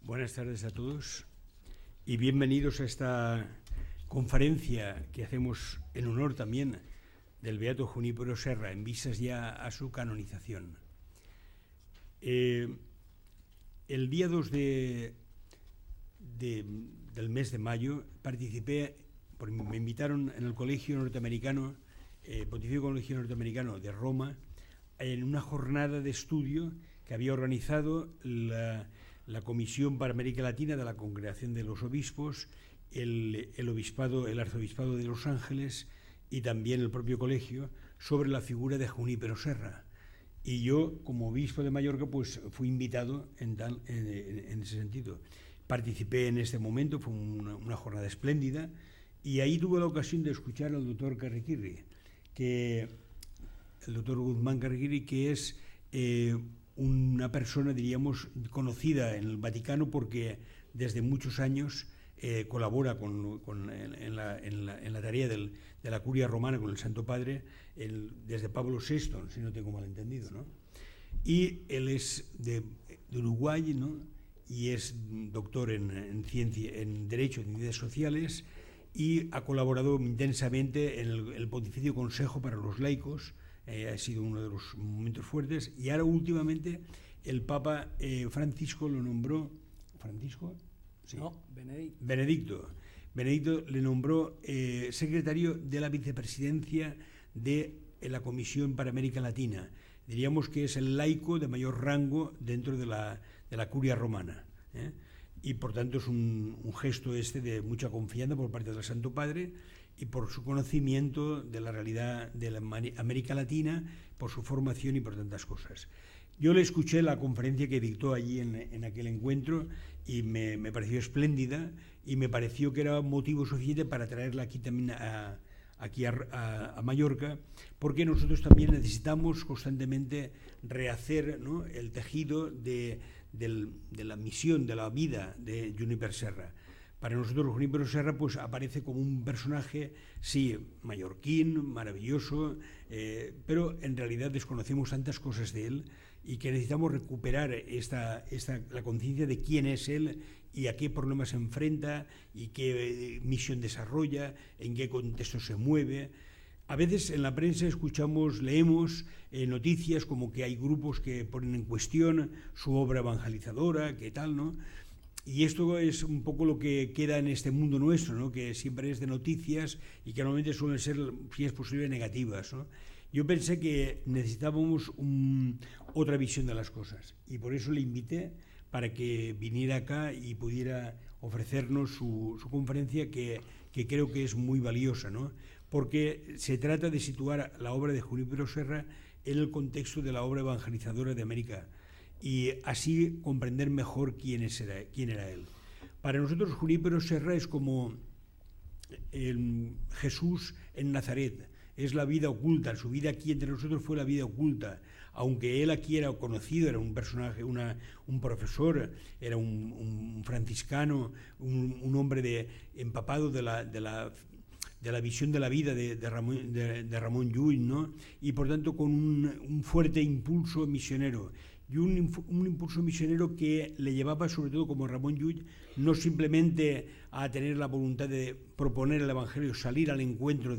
Buenas tardes a todos y bienvenidos a esta conferencia que hacemos en honor también del Beato Junípero Serra, en vistas ya a su canonización. El día 2 del mes de mayo participé, me invitaron en el Colegio Norteamericano, Pontificio Colegio Norteamericano de Roma, en una jornada de estudio que había organizado la Comisión para América Latina de la Congregación de los Obispos, el Arzobispado de Los Ángeles y también el propio colegio, sobre la figura de Junípero Serra. Y yo, como obispo de Mallorca, pues fui invitado en ese sentido. Participé en este momento, fue una jornada espléndida, y ahí tuve la ocasión de escuchar al doctor Carriquiri, el doctor Guzmán Carriquiri, que es una persona, diríamos, conocida en el Vaticano porque desde muchos años colabora en la tarea de la curia romana con el Santo Padre desde Pablo VI, si no tengo mal entendido, ¿no? Y él es de Uruguay, ¿no? Y es doctor en Derecho y Ciencias Sociales, y ha colaborado intensamente en el Pontificio Consejo para los Laicos. Ha sido uno de los momentos fuertes, y ahora últimamente el Papa Francisco lo nombró. ¿Francisco? Sí. No, Benedicto le nombró secretario de la vicepresidencia de la Comisión para América Latina. Diríamos que es el laico de mayor rango dentro de la curia romana, y por tanto es un gesto de mucha confianza por parte del Santo Padre, y por su conocimiento de la realidad de la América Latina, por su formación y por tantas cosas. Yo le escuché la conferencia que dictó allí en aquel encuentro y me pareció espléndida, y me pareció que era motivo suficiente para traerla aquí también a Mallorca, porque nosotros también necesitamos constantemente rehacer, ¿no?, el tejido de la misión, de la vida de Junípero Serra. Para nosotros Junípero Serra pues aparece como un personaje, sí, mallorquín, maravilloso, pero en realidad desconocemos tantas cosas de él, y que necesitamos recuperar la conciencia de quién es él y a qué problemas se enfrenta y qué misión desarrolla, en qué contexto se mueve. A veces en la prensa leemos noticias como que hay grupos que ponen en cuestión su obra evangelizadora, qué tal, ¿no? Y esto es un poco lo que queda en este mundo nuestro, ¿no?, que siempre es de noticias y que normalmente suelen ser, si es posible, negativas, ¿no? Yo pensé que necesitábamos otra visión de las cosas, y por eso le invité para que viniera acá y pudiera ofrecernos su conferencia, que creo que es muy valiosa, ¿no?, porque se trata de situar la obra de Junípero Serra en el contexto de la obra evangelizadora de América, y así comprender mejor quién era él. Para nosotros Junípero Serra es como Jesús en Nazaret, es la vida oculta. Su vida aquí entre nosotros fue la vida oculta, aunque él aquí era conocido, era un personaje, un profesor, era un franciscano, un hombre empapado de la visión de la vida de Ramón Llull, ¿no?, y por tanto con un fuerte impulso misionero, y un impulso misionero que le llevaba, sobre todo como Ramón Llull, no simplemente a tener la voluntad de proponer el Evangelio, salir al encuentro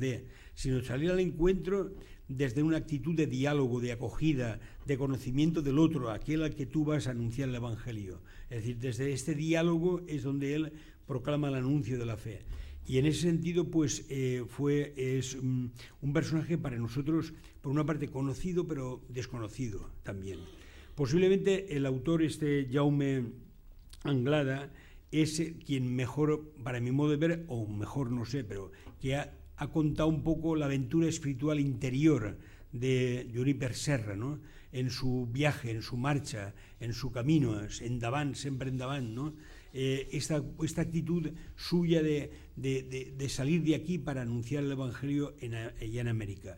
sino salir al encuentro desde una actitud de diálogo, de acogida, de conocimiento del otro, aquel al que tú vas a anunciar el Evangelio. Es decir, desde este diálogo es donde él proclama el anuncio de la fe. Y en ese sentido, pues, es un personaje para nosotros, por una parte, conocido, pero desconocido también. Posiblemente el autor, Jaume Anglada, es quien mejor, para mi modo de ver, o mejor no sé, pero que ha contado un poco la aventura espiritual interior de Junípero Serra, ¿no?, en su viaje, en su marcha, en su camino, siempre endavant, ¿no?, esta actitud suya de salir de aquí para anunciar el Evangelio allá en América.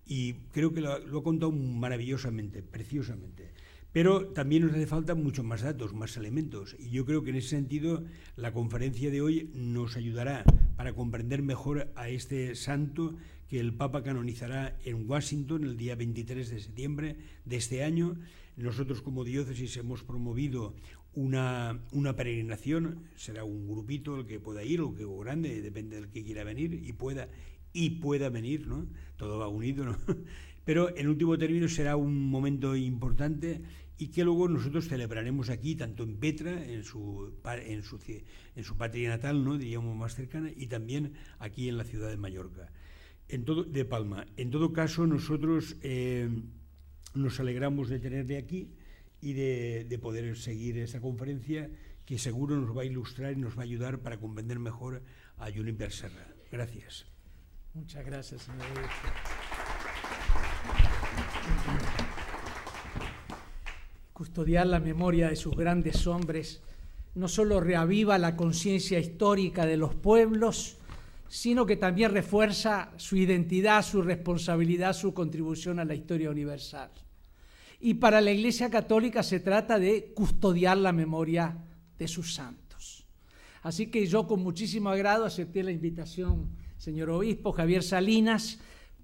Y creo que lo ha contado maravillosamente, preciosamente. Pero también nos hace falta muchos más datos, más elementos, y yo creo que en ese sentido la conferencia de hoy nos ayudará para comprender mejor a este santo que el Papa canonizará en Washington el día 23 de septiembre de este año. Nosotros como diócesis hemos promovido una peregrinación, será un grupito el que pueda ir, o que grande, depende del que quiera venir y pueda venir, ¿no? Todo va unido, ¿no? Pero en último término será un momento importante y que luego nosotros celebraremos aquí, tanto en Petra, en su patria natal, ¿no? Diríamos más cercana, y también aquí en la ciudad de Mallorca, de Palma. En todo caso, nosotros nos alegramos de tenerle aquí y de poder seguir esa conferencia, que seguro nos va a ilustrar y nos va a ayudar para comprender mejor a Juniper Serra. Gracias. Muchas gracias, señor. Custodiar la memoria de sus grandes hombres no solo reaviva la conciencia histórica de los pueblos, sino que también refuerza su identidad, su responsabilidad, su contribución a la historia universal. Y para la Iglesia Católica se trata de custodiar la memoria de sus santos. Así que yo con muchísimo agrado acepté la invitación, señor obispo Javier Salinas,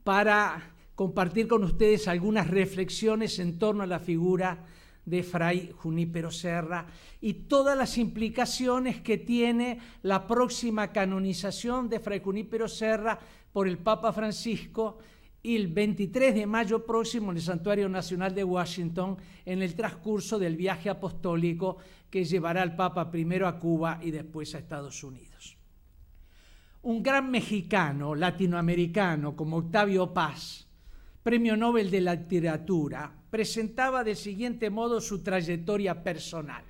para compartir con ustedes algunas reflexiones en torno a la figura de Fray Junípero Serra y todas las implicaciones que tiene la próxima canonización de Fray Junípero Serra por el Papa Francisco y el 23 de mayo próximo en el Santuario Nacional de Washington, en el transcurso del viaje apostólico que llevará al Papa primero a Cuba y después a Estados Unidos. Un gran mexicano latinoamericano como Octavio Paz, Premio Nobel de la Literatura, presentaba del siguiente modo su trayectoria personal.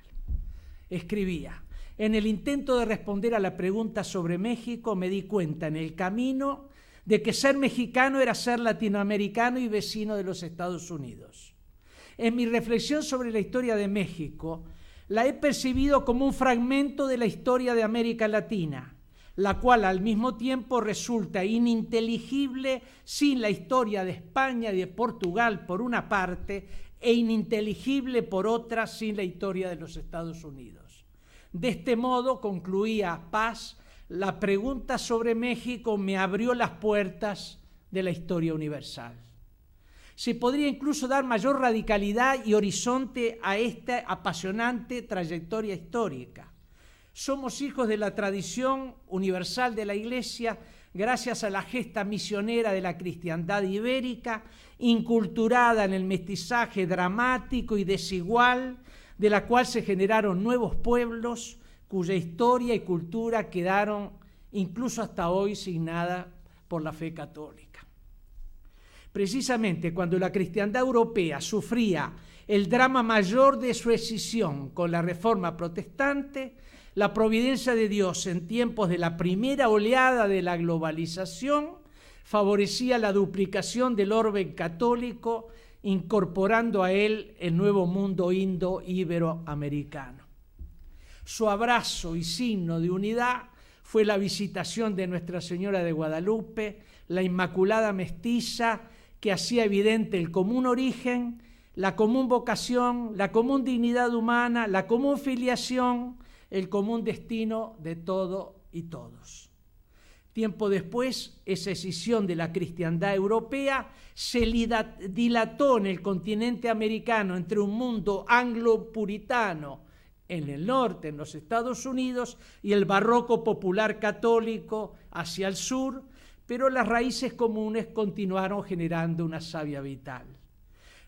Escribía: en el intento de responder a la pregunta sobre México me di cuenta en el camino de que ser mexicano era ser latinoamericano y vecino de los Estados Unidos. En mi reflexión sobre la historia de México, la he percibido como un fragmento de la historia de América Latina, la cual al mismo tiempo resulta ininteligible sin la historia de España y de Portugal por una parte, e ininteligible por otra sin la historia de los Estados Unidos. De este modo, concluía Paz, la pregunta sobre México me abrió las puertas de la historia universal. Se podría incluso dar mayor radicalidad y horizonte a esta apasionante trayectoria histórica. Somos hijos de la tradición universal de la Iglesia gracias a la gesta misionera de la cristiandad ibérica, inculturada en el mestizaje dramático y desigual, de la cual se generaron nuevos pueblos cuya historia y cultura quedaron incluso hasta hoy signadas por la fe católica. Precisamente cuando la cristiandad europea sufría el drama mayor de su escisión con la Reforma protestante, la providencia de Dios en tiempos de la primera oleada de la globalización favorecía la duplicación del orden católico, incorporando a él el nuevo mundo indo-iberoamericano. Su abrazo y signo de unidad fue la visitación de Nuestra Señora de Guadalupe, la Inmaculada Mestiza, que hacía evidente el común origen, la común vocación, la común dignidad humana, la común filiación, el común destino de todo y todos. Tiempo después, esa escisión de la cristiandad europea se dilató en el continente americano entre un mundo anglo-puritano en el norte, en los Estados Unidos, y el barroco popular católico hacia el sur, pero las raíces comunes continuaron generando una savia vital.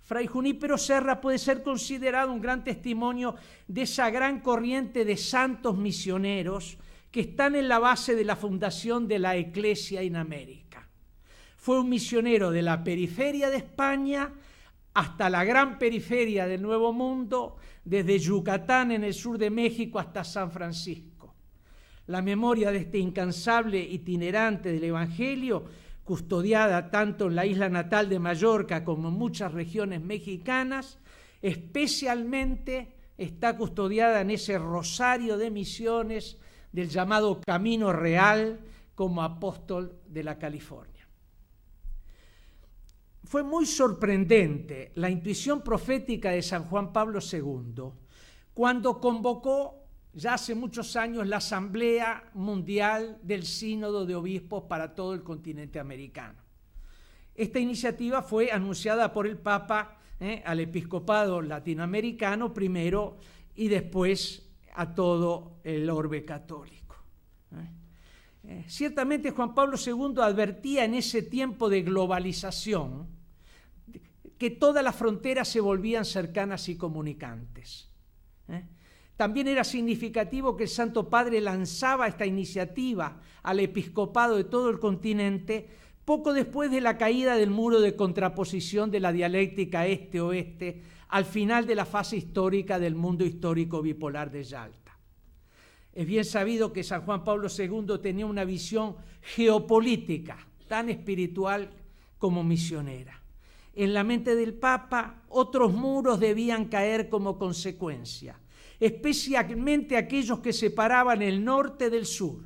Fray Junípero Serra puede ser considerado un gran testimonio de esa gran corriente de santos misioneros que están en la base de la fundación de la Iglesia en América. Fue un misionero de la periferia de España hasta la gran periferia del Nuevo Mundo, desde Yucatán en el sur de México hasta San Francisco. La memoria de este incansable itinerante del Evangelio, custodiada tanto en la isla natal de Mallorca como en muchas regiones mexicanas, especialmente está custodiada en ese rosario de misiones del llamado Camino Real como apóstol de la California. Fue muy sorprendente la intuición profética de San Juan Pablo II cuando convocó ya hace muchos años la Asamblea Mundial del Sínodo de Obispos para todo el continente americano. Esta iniciativa fue anunciada por el Papa al episcopado latinoamericano primero y después a todo el orbe católico. Ciertamente Juan Pablo II advertía en ese tiempo de globalización que todas las fronteras se volvían cercanas y comunicantes. También era significativo que el Santo Padre lanzaba esta iniciativa al episcopado de todo el continente poco después de la caída del muro de contraposición de la dialéctica este-oeste al final de la fase histórica del mundo histórico bipolar de Yalta. Es bien sabido que San Juan Pablo II tenía una visión geopolítica tan espiritual como misionera. En la mente del Papa, otros muros debían caer como consecuencia, especialmente aquellos que separaban el norte del sur,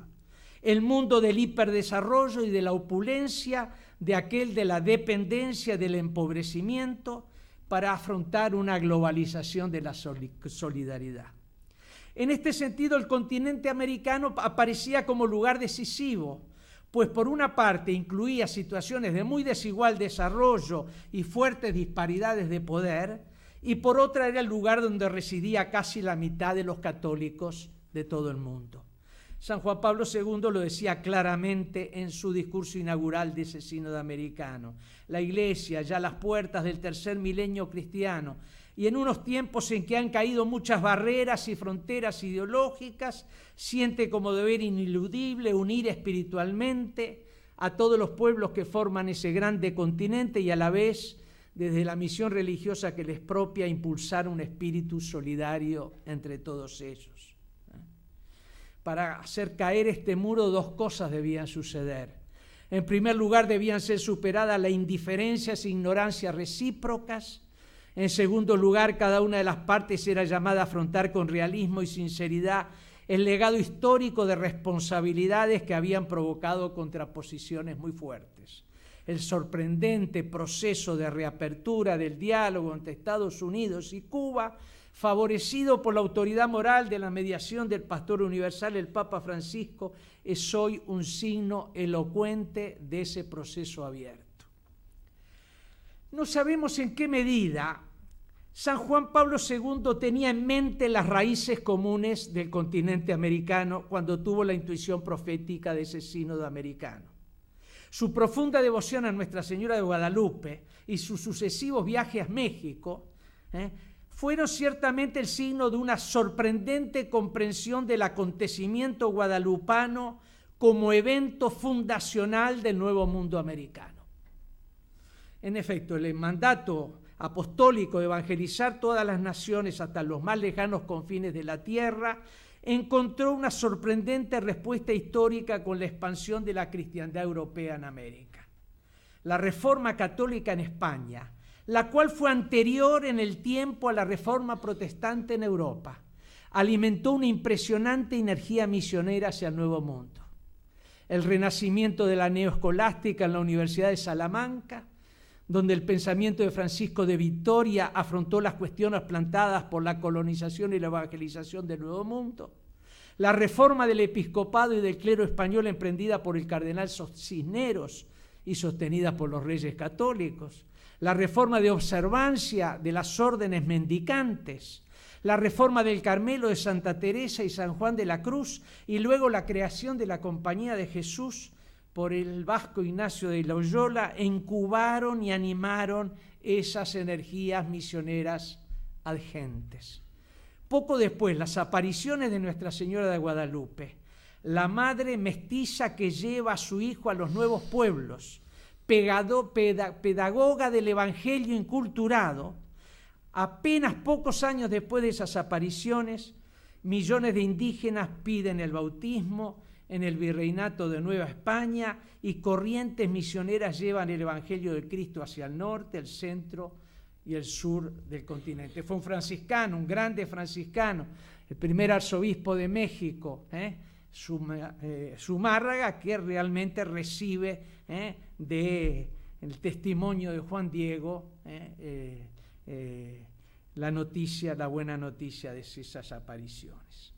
el mundo del hiperdesarrollo y de la opulencia de aquel de la dependencia y del empobrecimiento, para afrontar una globalización de la solidaridad. En este sentido, el continente americano aparecía como lugar decisivo, pues por una parte incluía situaciones de muy desigual desarrollo y fuertes disparidades de poder, y por otra era el lugar donde residía casi la mitad de los católicos de todo el mundo. San Juan Pablo II lo decía claramente en su discurso inaugural de ese sínodo americano. La Iglesia, ya a las puertas del tercer milenio cristiano, y en unos tiempos en que han caído muchas barreras y fronteras ideológicas, siente como deber ineludible unir espiritualmente a todos los pueblos que forman ese grande continente y a la vez, desde la misión religiosa que les propia, impulsar un espíritu solidario entre todos ellos. Para hacer caer este muro, dos cosas debían suceder. En primer lugar, debían ser superadas las indiferencias e ignorancias recíprocas. En segundo lugar, cada una de las partes era llamada a afrontar con realismo y sinceridad el legado histórico de responsabilidades que habían provocado contraposiciones muy fuertes. El sorprendente proceso de reapertura del diálogo entre Estados Unidos y Cuba, favorecido por la autoridad moral de la mediación del pastor universal, el Papa Francisco, es hoy un signo elocuente de ese proceso abierto. No sabemos en qué medida San Juan Pablo II tenía en mente las raíces comunes del continente americano cuando tuvo la intuición profética de ese sínodo americano. Su profunda devoción a Nuestra Señora de Guadalupe y sus sucesivos viajes a México fueron ciertamente el signo de una sorprendente comprensión del acontecimiento guadalupano como evento fundacional del nuevo mundo americano. En efecto, el mandato apostólico de evangelizar todas las naciones hasta los más lejanos confines de la tierra encontró una sorprendente respuesta histórica con la expansión de la cristiandad europea en América. La Reforma Católica en España, la cual fue anterior en el tiempo a la Reforma Protestante en Europa, alimentó una impresionante energía misionera hacia el Nuevo Mundo. El renacimiento de la neoescolástica en la Universidad de Salamanca, donde el pensamiento de Francisco de Vitoria afrontó las cuestiones plantadas por la colonización y la evangelización del Nuevo Mundo, la reforma del episcopado y del clero español emprendida por el cardenal Cisneros y sostenida por los reyes católicos, la reforma de observancia de las órdenes mendicantes, la reforma del Carmelo de Santa Teresa y San Juan de la Cruz, y luego la creación de la Compañía de Jesús por el vasco Ignacio de Loyola, incubaron y animaron esas energías misioneras adgentes. Poco después, las apariciones de Nuestra Señora de Guadalupe, la madre mestiza que lleva a su hijo a los nuevos pueblos, pedagoga del Evangelio inculturado, apenas pocos años después de esas apariciones, millones de indígenas piden el bautismo en el virreinato de Nueva España y corrientes misioneras llevan el Evangelio de Cristo hacia el norte, el centro y el sur del continente. Fue un franciscano, un grande franciscano, el primer arzobispo de México, Zumárraga, que realmente recibe del testimonio de Juan Diego la buena noticia de esas apariciones.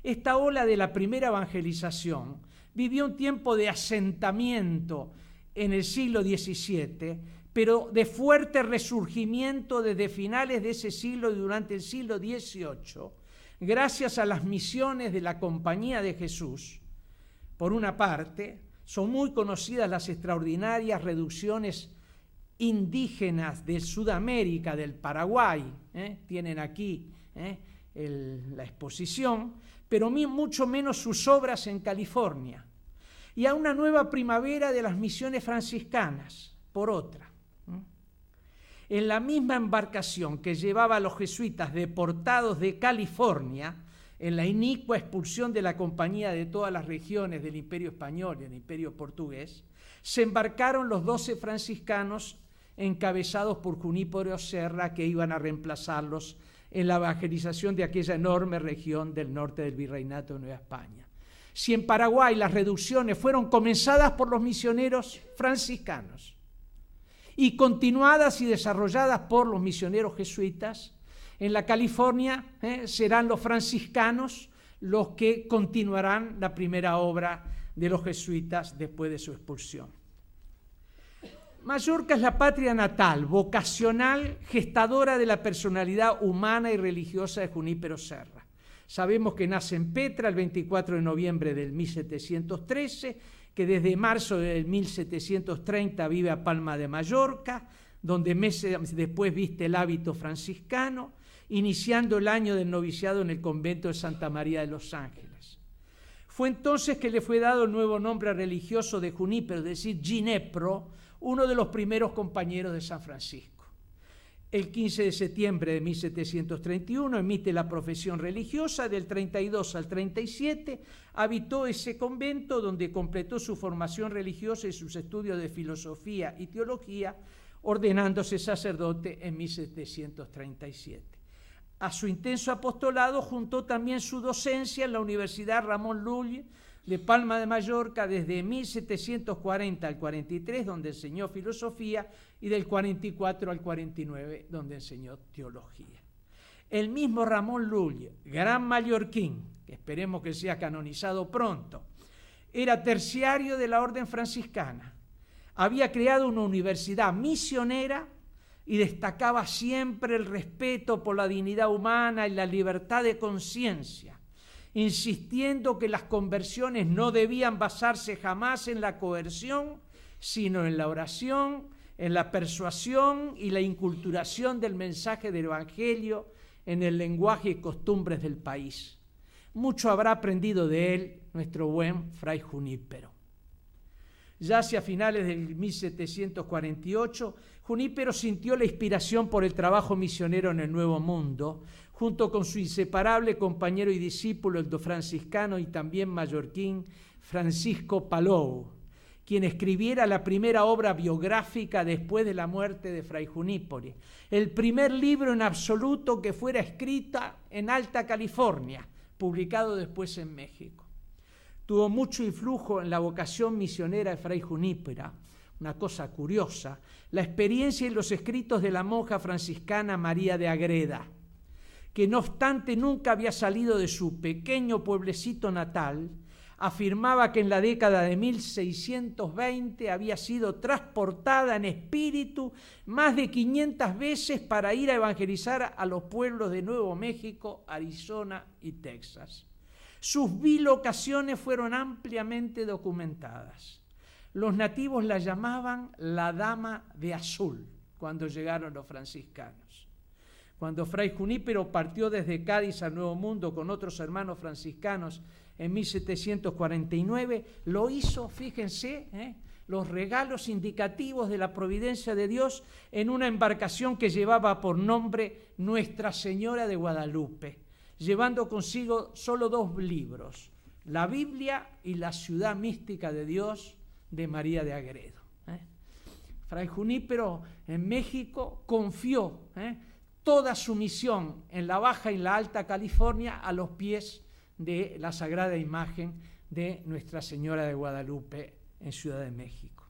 Esta ola de la primera evangelización vivió un tiempo de asentamiento en el siglo XVII, pero de fuerte resurgimiento desde finales de ese siglo y durante el siglo XVIII, gracias a las misiones de la Compañía de Jesús, por una parte, son muy conocidas las extraordinarias reducciones indígenas de Sudamérica, del Paraguay, tienen aquí la exposición, pero mucho menos sus obras en California, y a una nueva primavera de las misiones franciscanas, por otra. En la misma embarcación que llevaba a los jesuitas deportados de California, en la inicua expulsión de la Compañía de todas las regiones del Imperio Español y del Imperio Portugués, se embarcaron los 12 franciscanos encabezados por Junípero Serra, que iban a reemplazarlos en la evangelización de aquella enorme región del norte del Virreinato de Nueva España. Si en Paraguay las reducciones fueron comenzadas por los misioneros franciscanos y continuadas y desarrolladas por los misioneros jesuitas, en la California serán los franciscanos los que continuarán la primera obra de los jesuitas después de su expulsión. Mallorca es la patria natal, vocacional, gestadora de la personalidad humana y religiosa de Junípero Serra. Sabemos que nace en Petra el 24 de noviembre del 1713, que desde marzo del 1730 vive a Palma de Mallorca, donde meses después viste el hábito franciscano, iniciando el año del noviciado en el convento de Santa María de los Ángeles. Fue entonces que le fue dado el nuevo nombre religioso de Junípero, es decir, Ginepro, uno de los primeros compañeros de San Francisco. El 15 de septiembre de 1731 emite la profesión religiosa. Del 32 al 37 habitó ese convento, donde completó su formación religiosa y sus estudios de filosofía y teología, ordenándose sacerdote en 1737. A su intenso apostolado juntó también su docencia en la Universidad Ramón Llull de Palma de Mallorca desde 1740 al 43, donde enseñó filosofía, y del 44 al 49, donde enseñó teología. El mismo Ramón Llull, gran mallorquín, que esperemos que sea canonizado pronto, era terciario de la orden franciscana. Había creado una universidad misionera y destacaba siempre el respeto por la dignidad humana y la libertad de conciencia, insistiendo que las conversiones no debían basarse jamás en la coerción, sino en la oración, en la persuasión y la inculturación del mensaje del Evangelio en el lenguaje y costumbres del país. Mucho habrá aprendido de él nuestro buen Fray Junípero. Ya hacia finales del 1748, Junípero sintió la inspiración por el trabajo misionero en el Nuevo Mundo, junto con su inseparable compañero y discípulo, el franciscano y también mallorquín Francisco Palou, quien escribiera la primera obra biográfica después de la muerte de Fray Junípero, el primer libro en absoluto que fuera escrita en Alta California, publicado después en México. Tuvo mucho influjo en la vocación misionera de Fray Junípero. Una cosa curiosa, la experiencia y los escritos de la monja franciscana María de Agreda, que no obstante nunca había salido de su pequeño pueblecito natal, afirmaba que en la década de 1620 había sido transportada en espíritu más de 500 veces para ir a evangelizar a los pueblos de Nuevo México, Arizona y Texas. Sus bilocaciones fueron ampliamente documentadas. Los nativos la llamaban la Dama de Azul cuando llegaron los franciscanos. Cuando Fray Junípero partió desde Cádiz al Nuevo Mundo con otros hermanos franciscanos en 1749, lo hizo, fíjense, los regalos indicativos de la providencia de Dios en una embarcación que llevaba por nombre Nuestra Señora de Guadalupe, llevando consigo solo 2 libros, la Biblia y la Ciudad Mística de Dios de María de Agredo. Fray Junípero en México confió toda su misión en la Baja y la Alta California a los pies de la sagrada imagen de Nuestra Señora de Guadalupe en Ciudad de México.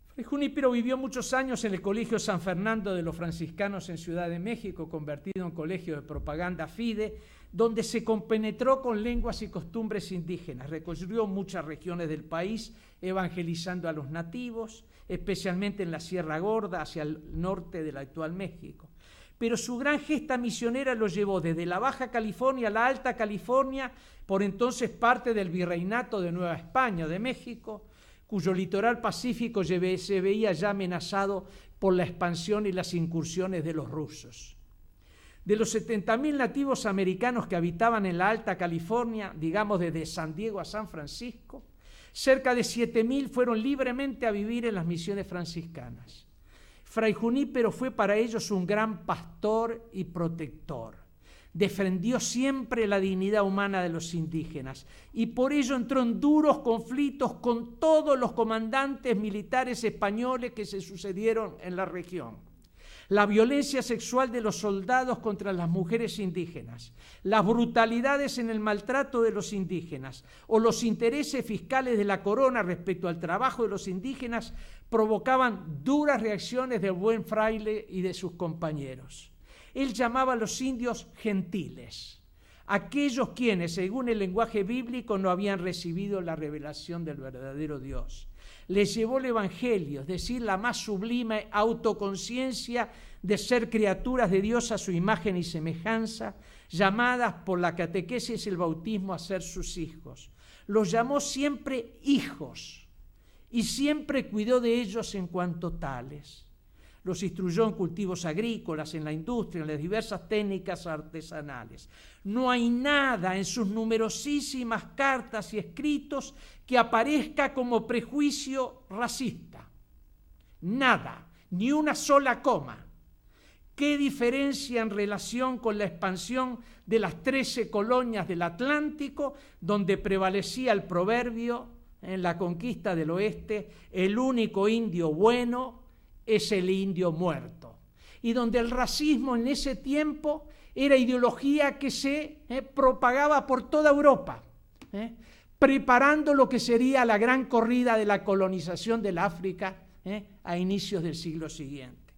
Fray Junípero vivió muchos años en el Colegio San Fernando de los Franciscanos en Ciudad de México, convertido en colegio de propaganda fide, donde se compenetró con lenguas y costumbres indígenas. Recorrió muchas regiones del país evangelizando a los nativos, especialmente en la Sierra Gorda, hacia el norte del actual México. pero su gran gesta misionera lo llevó desde la Baja California a la Alta California, por entonces parte del Virreinato de Nueva España, de México, cuyo litoral pacífico se veía ya amenazado por la expansión y las incursiones de los rusos. De los 70.000 nativos americanos que habitaban en la Alta California, digamos desde San Diego a San Francisco, cerca de 7.000 fueron libremente a vivir en las misiones franciscanas. Fray Junípero fue para ellos un gran pastor y protector. Defendió siempre la dignidad humana de los indígenas y por ello entró en duros conflictos con todos los comandantes militares españoles que se sucedieron en la región. La violencia sexual de los soldados contra las mujeres indígenas, las brutalidades en el maltrato de los indígenas o los intereses fiscales de la corona respecto al trabajo de los indígenas provocaban duras reacciones del buen fraile y de sus compañeros. Él llamaba a los indios gentiles, aquellos quienes, según el lenguaje bíblico, no habían recibido la revelación del verdadero Dios. Les llevó el Evangelio, es decir, la más sublime autoconciencia de ser criaturas de Dios a su imagen y semejanza, llamadas por la catequesis y el bautismo a ser sus hijos. Los llamó siempre hijos y siempre cuidó de ellos en cuanto tales. Los instruyó en cultivos agrícolas, en la industria, en las diversas técnicas artesanales. No hay nada en sus numerosísimas cartas y escritos que aparezca como prejuicio racista. Nada, ni una sola coma. ¿Qué diferencia en relación con la expansión de las 13 colonias del Atlántico, donde prevalecía el proverbio en la conquista del oeste, el único indio bueno es el indio muerto, y donde el racismo en ese tiempo era ideología que se propagaba por toda Europa, preparando lo que sería la gran corrida de la colonización del África a inicios del siglo siguiente.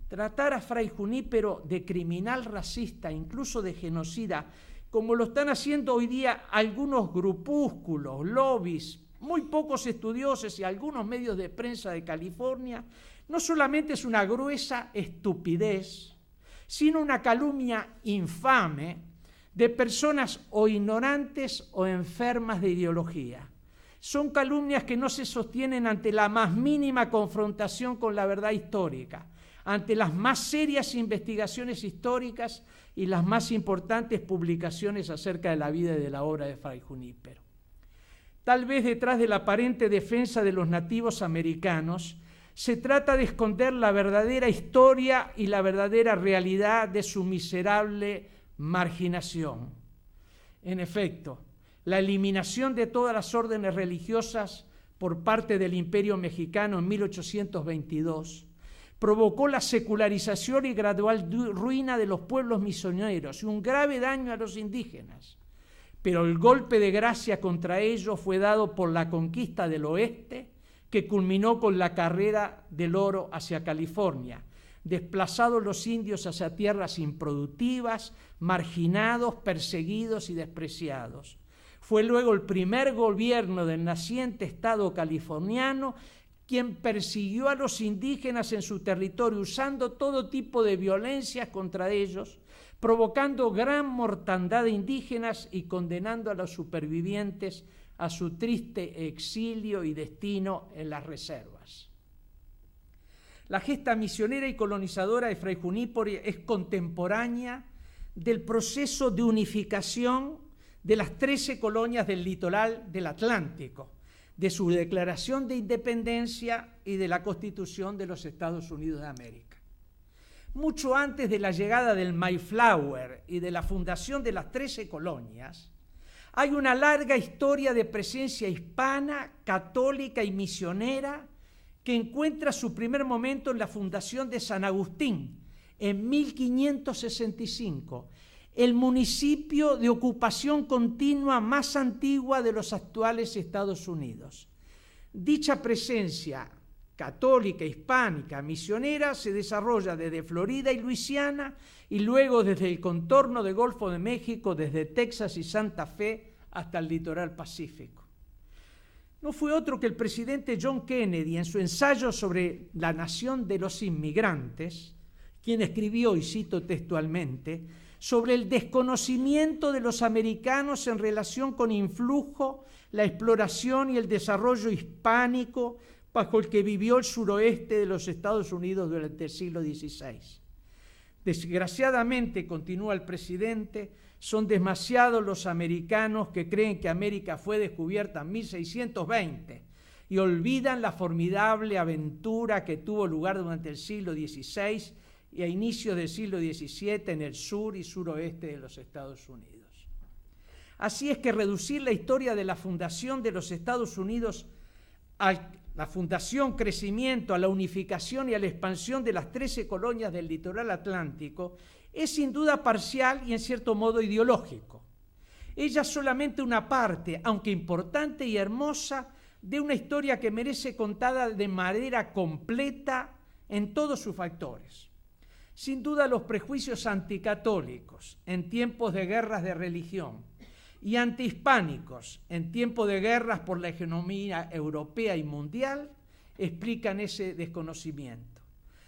Tratar a Fray Junípero de criminal racista, incluso de genocida, como lo están haciendo hoy día algunos grupúsculos, lobbies, muy pocos estudiosos y algunos medios de prensa de California, no solamente es una gruesa estupidez, sino una calumnia infame de personas o ignorantes o enfermas de ideología. Son calumnias que no se sostienen ante la más mínima confrontación con la verdad histórica, ante las más serias investigaciones históricas y las más importantes publicaciones acerca de la vida y de la obra de Fray Junípero. Tal vez detrás de la aparente defensa de los nativos americanos se trata de esconder la verdadera historia y la verdadera realidad de su miserable marginación. En efecto, la eliminación de todas las órdenes religiosas por parte del Imperio Mexicano en 1822 provocó la secularización y gradual ruina de los pueblos misioneros y un grave daño a los indígenas. Pero el golpe de gracia contra ellos fue dado por la conquista del oeste, que culminó con la carrera del oro hacia California, desplazados los indios hacia tierras improductivas, marginados, perseguidos y despreciados. Fue luego el primer gobierno del naciente Estado californiano quien persiguió a los indígenas en su territorio usando todo tipo de violencias contra ellos, provocando gran mortandad de indígenas y condenando a los supervivientes a su triste exilio y destino en las reservas. La gesta misionera y colonizadora de Fray Junípero es contemporánea del proceso de unificación de las 13 colonias del litoral del Atlántico, de su declaración de independencia y de la Constitución de los Estados Unidos de América. Mucho antes de la llegada del Mayflower y de la fundación de las 13 colonias, hay una larga historia de presencia hispana, católica y misionera que encuentra su primer momento en la fundación de San Agustín, en 1565, el municipio de ocupación continua más antigua de los actuales Estados Unidos. Dicha presencia católica, hispánica, misionera se desarrolla desde Florida y Luisiana y luego desde el contorno del Golfo de México, desde Texas y Santa Fe hasta el litoral pacífico. No fue otro que el presidente John Kennedy, en su ensayo sobre la nación de los inmigrantes, quien escribió, y cito textualmente, sobre el desconocimiento de los americanos en relación con influjo, la exploración y el desarrollo hispánico bajo el que vivió el suroeste de los Estados Unidos durante el siglo XVI. Desgraciadamente, continúa el presidente, son demasiados los americanos que creen que América fue descubierta en 1620 y olvidan la formidable aventura que tuvo lugar durante el siglo XVI y a inicios del siglo XVII en el sur y suroeste de los Estados Unidos. Así es que reducir la historia de la fundación de los Estados Unidos a la fundación, crecimiento, a la unificación y a la expansión de las 13 colonias del litoral atlántico es sin duda parcial y en cierto modo ideológico. Ella es solamente una parte, aunque importante y hermosa, de una historia que merece contada de manera completa en todos sus factores. Sin duda los prejuicios anticatólicos en tiempos de guerras de religión y antihispánicos en tiempos de guerras por la hegemonía europea y mundial explican ese desconocimiento.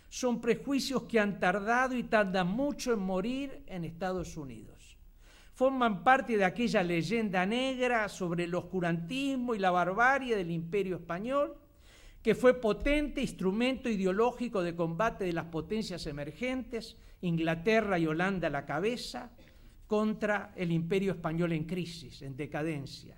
Son prejuicios que han tardado y tardan mucho en morir en Estados Unidos. Forman parte de aquella leyenda negra sobre el oscurantismo y la barbarie del Imperio Español, que fue potente instrumento ideológico de combate de las potencias emergentes, Inglaterra y Holanda a la cabeza, contra el Imperio Español en crisis, en decadencia.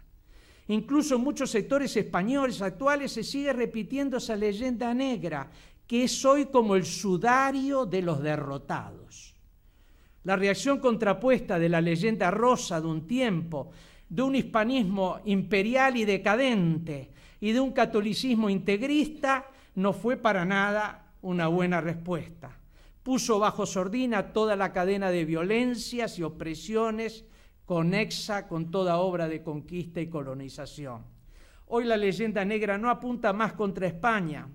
Incluso en muchos sectores españoles actuales se sigue repitiendo esa leyenda negra, que es hoy como el sudario de los derrotados. La reacción contrapuesta de la leyenda rosa de un tiempo, de un hispanismo imperial y decadente y de un catolicismo integrista, no fue para nada una buena respuesta. Puso bajo sordina toda la cadena de violencias y opresiones conexa con toda obra de conquista y colonización. Hoy la leyenda negra no apunta más contra España,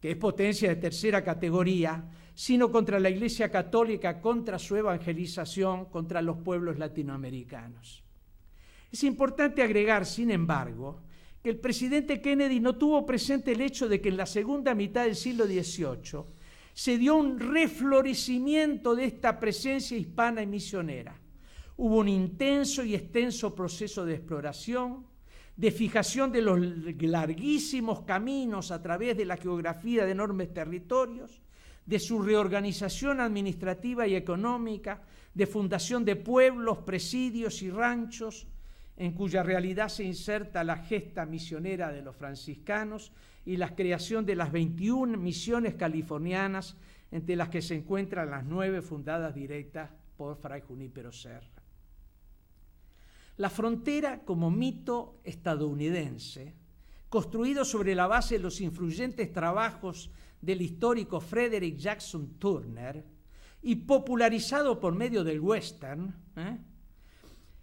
que es potencia de tercera categoría, sino contra la Iglesia Católica, contra su evangelización, contra los pueblos latinoamericanos. Es importante agregar, sin embargo, que el presidente Kennedy no tuvo presente el hecho de que en la segunda mitad del siglo XVIII se dio un reflorecimiento de esta presencia hispana y misionera. Hubo un intenso y extenso proceso de exploración, de fijación de los larguísimos caminos a través de la geografía de enormes territorios, de su reorganización administrativa y económica, de fundación de pueblos, presidios y ranchos, en cuya realidad se inserta la gesta misionera de los franciscanos y la creación de las 21 misiones californianas, entre las que se encuentran las 9 fundadas directas por Fray Junípero Serra. La frontera como mito estadounidense, construido sobre la base de los influyentes trabajos del histórico Frederick Jackson Turner y popularizado por medio del western,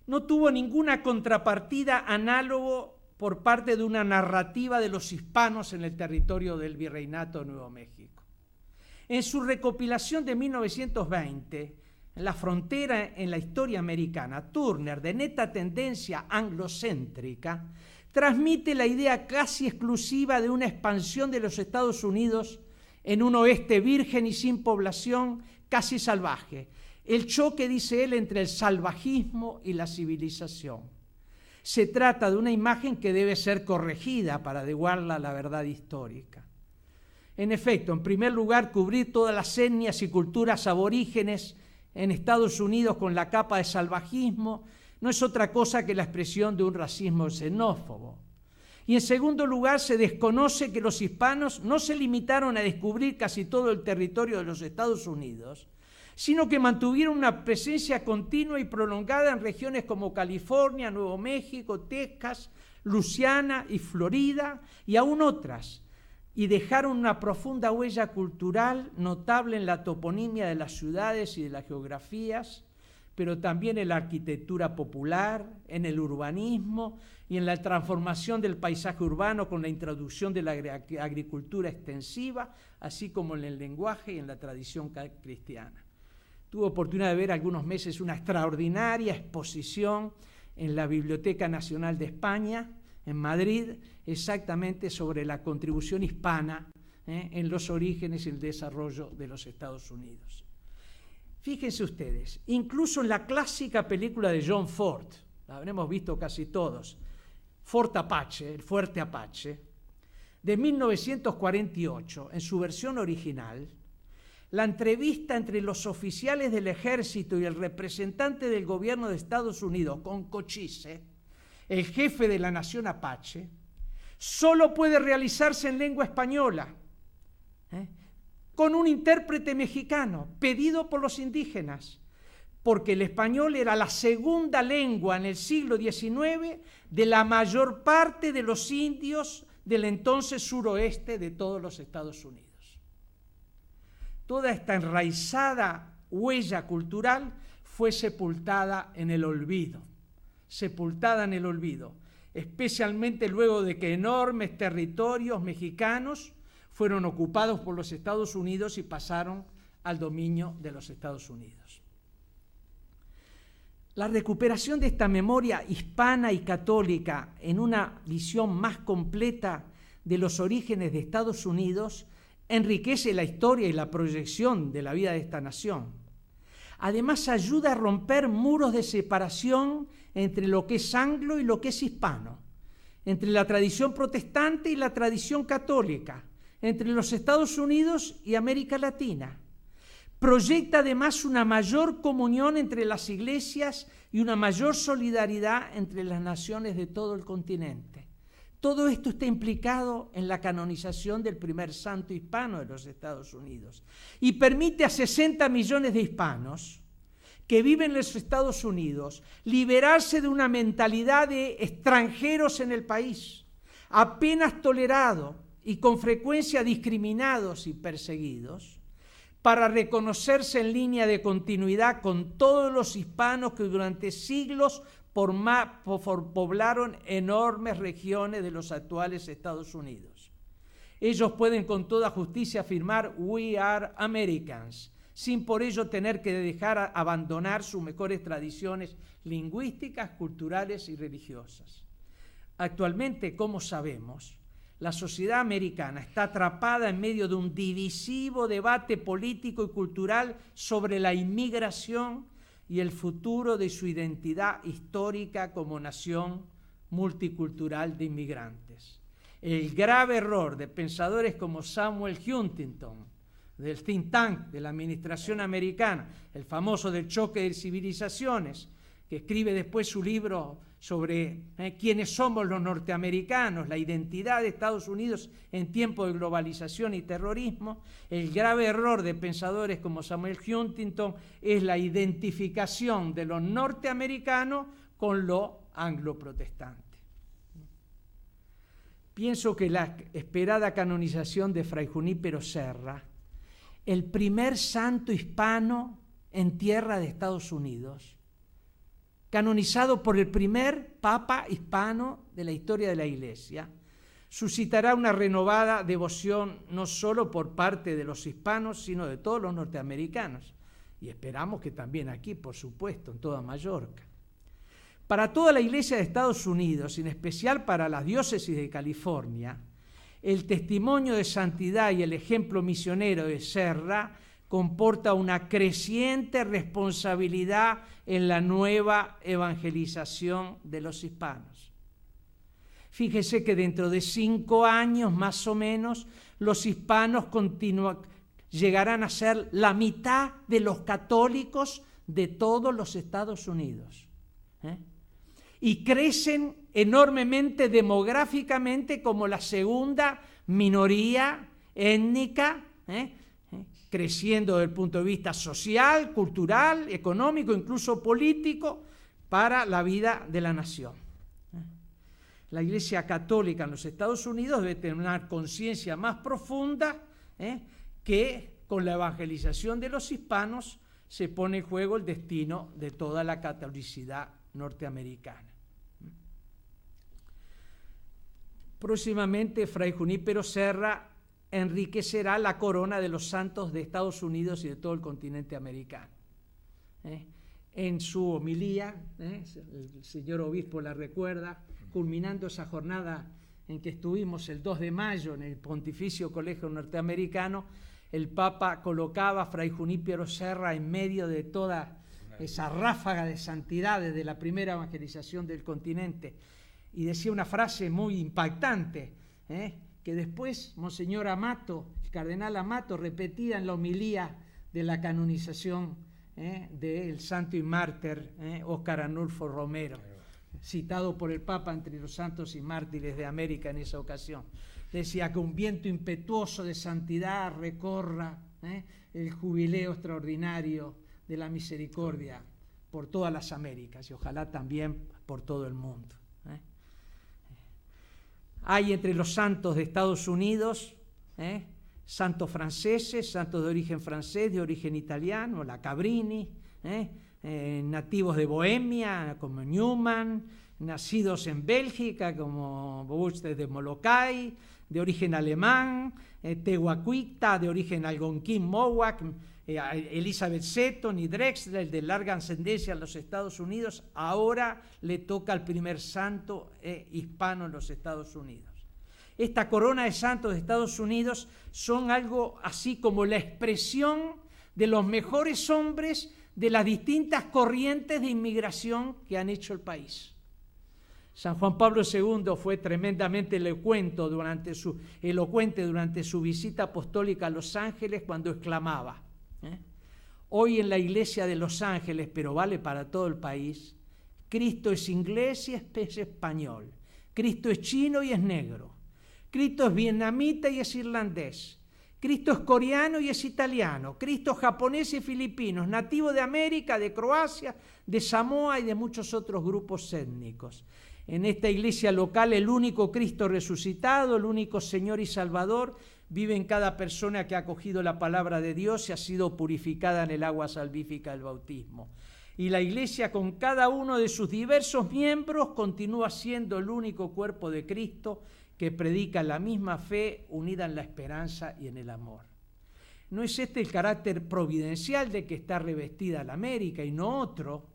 no tuvo ninguna contrapartida análogo por parte de una narrativa de los hispanos en el territorio del Virreinato de Nuevo México. En su recopilación de 1920, La frontera en la historia americana, Turner, de neta tendencia anglocéntrica, transmite la idea casi exclusiva de una expansión de los Estados Unidos en un oeste virgen y sin población, casi salvaje. El choque, dice él, entre el salvajismo y la civilización. Se trata de una imagen que debe ser corregida para adecuarla a la verdad histórica. En efecto, en primer lugar, cubrir todas las etnias y culturas aborígenes en Estados Unidos con la capa de salvajismo no es otra cosa que la expresión de un racismo xenófobo. Y en segundo lugar, se desconoce que los hispanos no se limitaron a descubrir casi todo el territorio de los Estados Unidos, sino que mantuvieron una presencia continua y prolongada en regiones como California, Nuevo México, Texas, Luisiana y Florida, y aún otras, y dejaron una profunda huella cultural notable en la toponimia de las ciudades y de las geografías, pero también en la arquitectura popular, en el urbanismo y en la transformación del paisaje urbano con la introducción de la agricultura extensiva, así como en el lenguaje y en la tradición cristiana. Tuve oportunidad de ver algunos meses una extraordinaria exposición en la Biblioteca Nacional de España, en Madrid, exactamente sobre la contribución hispana en los orígenes y el desarrollo de los Estados Unidos. Fíjense ustedes, incluso en la clásica película de John Ford, la habremos visto casi todos, Fort Apache, el Fuerte Apache, de 1948, en su versión original, la entrevista entre los oficiales del ejército y el representante del gobierno de Estados Unidos con Cochise, el jefe de la nación Apache, solo puede realizarse en lengua española, con un intérprete mexicano pedido por los indígenas, porque el español era la segunda lengua en el siglo XIX de la mayor parte de los indios del entonces suroeste de todos los Estados Unidos. Toda esta enraizada huella cultural fue sepultada en el olvido, especialmente luego de que enormes territorios mexicanos fueron ocupados por los Estados Unidos y pasaron al dominio de los Estados Unidos. La recuperación de esta memoria hispana y católica en una visión más completa de los orígenes de Estados Unidos enriquece la historia y la proyección de la vida de esta nación. Además, ayuda a romper muros de separación entre lo que es anglo y lo que es hispano, entre la tradición protestante y la tradición católica, entre los Estados Unidos y América Latina. Proyecta además una mayor comunión entre las iglesias y una mayor solidaridad entre las naciones de todo el continente. Todo esto está implicado en la canonización del primer santo hispano de los Estados Unidos y permite a 60 millones de hispanos que viven en los Estados Unidos liberarse de una mentalidad de extranjeros en el país, apenas tolerados y con frecuencia discriminados y perseguidos, para reconocerse en línea de continuidad con todos los hispanos que durante siglos poblaron enormes regiones de los actuales Estados Unidos. Ellos pueden con toda justicia afirmar "We are Americans", sin por ello tener que abandonar sus mejores tradiciones lingüísticas, culturales y religiosas. Actualmente, como sabemos, la sociedad americana está atrapada en medio de un divisivo debate político y cultural sobre la inmigración y el futuro de su identidad histórica como nación multicultural de inmigrantes. El grave error de pensadores como Samuel Huntington, del think tank de la administración americana, el famoso del choque de civilizaciones, que escribe después su libro sobre quiénes somos los norteamericanos, la identidad de Estados Unidos en tiempo de globalización y terrorismo. El grave error de pensadores como Samuel Huntington es la identificación de lo norteamericano con lo anglo-protestante. Pienso que la esperada canonización de Fray Junípero Serra, el primer santo hispano en tierra de Estados Unidos, canonizado por el primer papa hispano de la historia de la Iglesia, suscitará una renovada devoción no solo por parte de los hispanos, sino de todos los norteamericanos. Y esperamos que también aquí, por supuesto, en toda Mallorca. Para toda la Iglesia de Estados Unidos, en especial para las diócesis de California, el testimonio de santidad y el ejemplo misionero de Serra comporta una creciente responsabilidad en la nueva evangelización de los hispanos. Fíjese que dentro de 5 años más o menos los hispanos llegarán a ser la mitad de los católicos de todos los Estados Unidos. Y crecen enormemente demográficamente como la segunda minoría étnica, creciendo desde el punto de vista social, cultural, económico, incluso político, para la vida de la nación. La Iglesia Católica en los Estados Unidos debe tener una conciencia más profunda que con la evangelización de los hispanos se pone en juego el destino de toda la catolicidad norteamericana. Próximamente, Fray Junípero Serra enriquecerá la corona de los santos de Estados Unidos y de todo el continente americano. En su homilía, el señor obispo la recuerda, culminando esa jornada en que estuvimos el 2 de mayo en el Pontificio Colegio Norteamericano, el Papa colocaba a Fray Junípero Serra en medio de toda esa ráfaga de santidad desde la primera evangelización del continente, y decía una frase muy impactante, que después Monseñor Amato, el cardenal Amato, repetía en la homilía de la canonización del santo y mártir Óscar Arnulfo Romero, citado por el Papa entre los santos y mártires de América en esa ocasión. Decía que un viento impetuoso de santidad recorra el jubileo extraordinario de la misericordia por todas las Américas y ojalá también por todo el mundo. Hay entre los santos de Estados Unidos santos franceses, santos de origen francés, de origen italiano, la Cabrini, nativos de Bohemia como Newman, nacidos en Bélgica como Boutste de Molokai, de origen alemán, Tehuacuita, de origen algonquín Mowak, Elizabeth Seton y Drexler, de larga ascendencia en los Estados Unidos. Ahora le toca al primer santo hispano en los Estados Unidos. Esta corona de santos de Estados Unidos son algo así como la expresión de los mejores hombres de las distintas corrientes de inmigración que han hecho el país. San Juan Pablo II fue tremendamente elocuente durante su visita apostólica a Los Ángeles cuando exclamaba, hoy en la iglesia de Los Ángeles, pero vale para todo el país, Cristo es inglés y es español, Cristo es chino y es negro, Cristo es vietnamita y es irlandés, Cristo es coreano y es italiano, Cristo es japonés y filipino, nativo de América, de Croacia, de Samoa y de muchos otros grupos étnicos. En esta iglesia local el único Cristo resucitado, el único Señor y Salvador, vive en cada persona que ha acogido la palabra de Dios y ha sido purificada en el agua salvífica del bautismo. Y la iglesia con cada uno de sus diversos miembros continúa siendo el único cuerpo de Cristo que predica la misma fe unida en la esperanza y en el amor. ¿No es este el carácter providencial de que está revestida la América y no otro?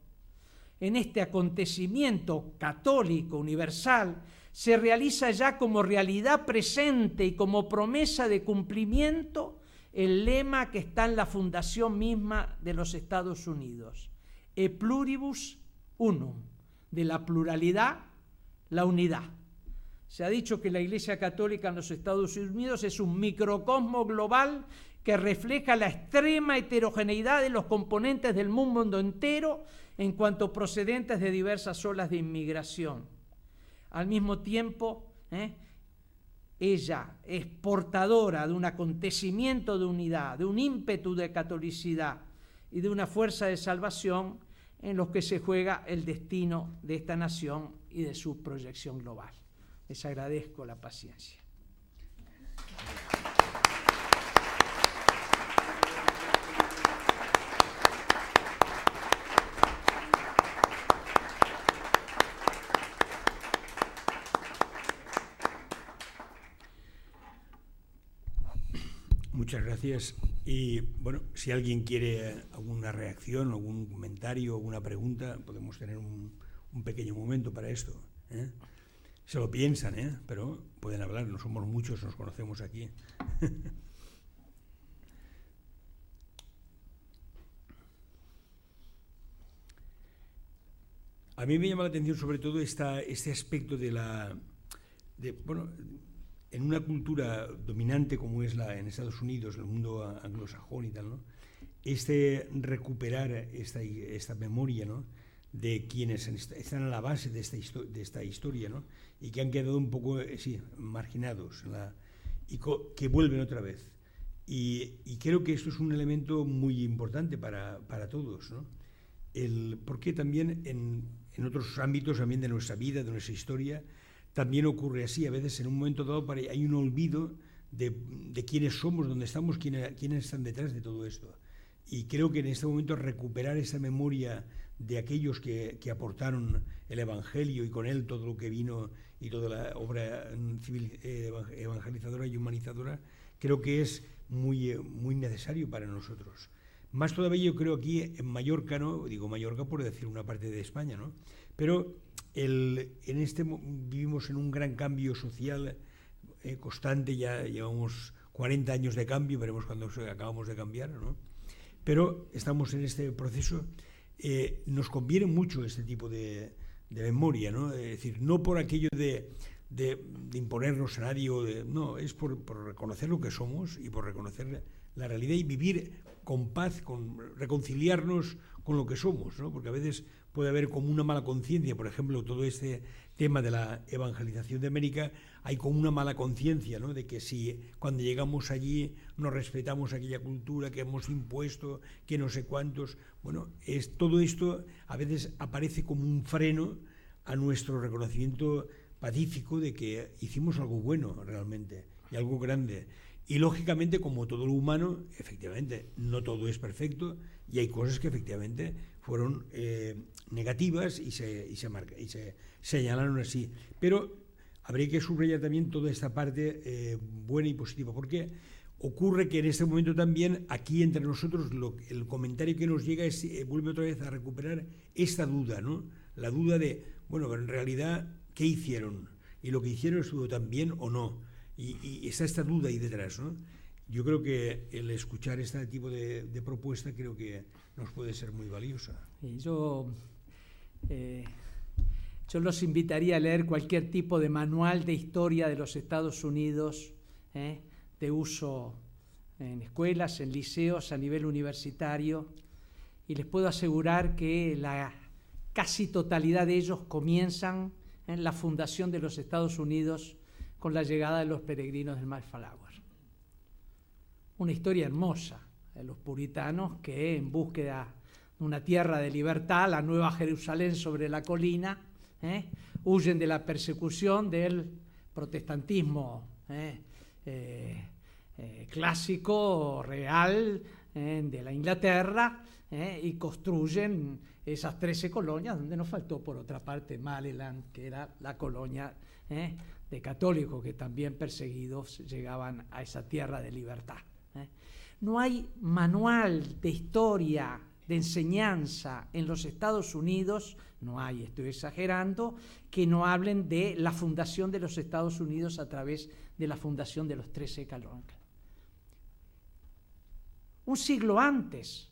En este acontecimiento católico universal se realiza ya como realidad presente y como promesa de cumplimiento el lema que está en la fundación misma de los Estados Unidos, E pluribus unum, de la pluralidad, la unidad. Se ha dicho que la Iglesia Católica en los Estados Unidos es un microcosmo global que refleja la extrema heterogeneidad de los componentes del mundo entero en cuanto procedentes de diversas olas de inmigración. Al mismo tiempo, ella es portadora de un acontecimiento de unidad, de un ímpetu de catolicidad y de una fuerza de salvación en los que se juega el destino de esta nación y de su proyección global. Les agradezco la paciencia. Muchas gracias. Y bueno, si alguien quiere alguna reacción, algún comentario, alguna pregunta, podemos tener un pequeño momento para esto. Se lo piensan, pero pueden hablar, no somos muchos, nos conocemos aquí. A mí me llama la atención sobre todo este aspecto en una cultura dominante como es en Estados Unidos, el mundo anglosajón y tal, ¿no? Recuperar esta memoria, ¿no?, de quienes están a la base de esta historia, ¿no?, y que han quedado un poco marginados y que vuelven otra vez. Y creo que esto es un elemento muy importante para todos, ¿no? Porque también en otros ámbitos también de nuestra vida, de nuestra historia, también ocurre así. A veces en un momento dado hay un olvido de quiénes somos, dónde estamos, quiénes están detrás de todo esto. Y creo que en este momento recuperar esa memoria de aquellos que aportaron el Evangelio y con él todo lo que vino y toda la obra civil evangelizadora y humanizadora, creo que es muy, muy necesario para nosotros. Más todavía yo creo aquí en Mallorca, ¿no? Digo Mallorca por decir una parte de España, ¿no? Pero vivimos en un gran cambio social constante, ya llevamos 40 años de cambio, veremos cuándo acabamos de cambiar, ¿no? Pero estamos en este proceso. Nos conviene mucho este tipo de memoria, ¿no? Es decir, no por aquello de imponernos a nadie, no, es por reconocer lo que somos y por reconocer la realidad y vivir con paz, reconciliarnos con lo que somos, ¿no? Porque a veces puede haber como una mala conciencia, por ejemplo, todo este tema de la evangelización de América, hay como una mala conciencia, ¿no? De que si cuando llegamos allí no respetamos aquella cultura que hemos impuesto, que no sé cuántos, bueno, todo esto a veces aparece como un freno a nuestro reconocimiento pacífico de que hicimos algo bueno realmente y algo grande. Y lógicamente, como todo lo humano, efectivamente, no todo es perfecto y hay cosas que efectivamente fueron negativas y se señalaron así. Pero habría que subrayar también toda esta parte buena y positiva, porque ocurre que en este momento también aquí entre nosotros el comentario que nos llega vuelve otra vez a recuperar esta duda, ¿no? La duda de, bueno, pero en realidad, ¿qué hicieron? ¿Y lo que hicieron estuvo tan bien o no? Y está esta duda ahí detrás, ¿no? Yo creo que el escuchar este tipo de propuesta creo que nos puede ser muy valiosa. Yo los invitaría a leer cualquier tipo de manual de historia de los Estados Unidos, de uso en escuelas, en liceos, a nivel universitario, y les puedo asegurar que la casi totalidad de ellos comienzan en la fundación de los Estados Unidos con la llegada de los peregrinos del Mayflower. Una historia hermosa de los puritanos que, en búsqueda de una tierra de libertad, la Nueva Jerusalén sobre la colina, huyen de la persecución del protestantismo clásico, real, de la Inglaterra, y construyen esas 13 colonias, donde nos faltó, por otra parte, Maryland, que era la colonia de católicos que también perseguidos llegaban a esa tierra de libertad. No hay manual de historia, de enseñanza en los Estados Unidos, no hay, estoy exagerando, que no hablen de la fundación de los Estados Unidos a través de la fundación de los 13 colonias. Un siglo antes,